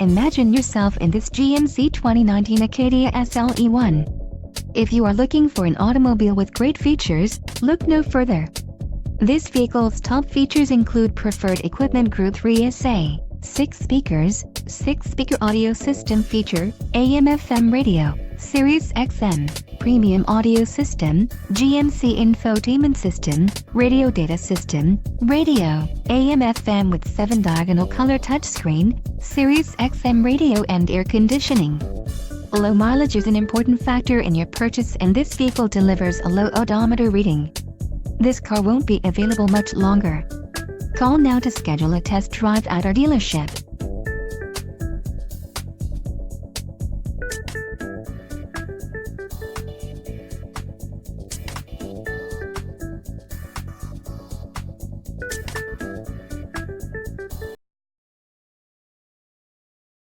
Imagine yourself in this GMC 2019 Acadia SLE-1. If you are looking for an automobile with great features, look no further. This vehicle's top features include preferred equipment Group 3SA, 6 speakers, 6-speaker audio system feature, AM/FM radio, Sirius XM, premium audio system, GMC infotainment system, radio data system, radio, AM/FM with 7 diagonal color touchscreen, Sirius XM radio and air conditioning. Low mileage is an important factor in your purchase, and this vehicle delivers a low odometer reading. This car won't be available much longer. Call now to schedule a test drive at our dealership.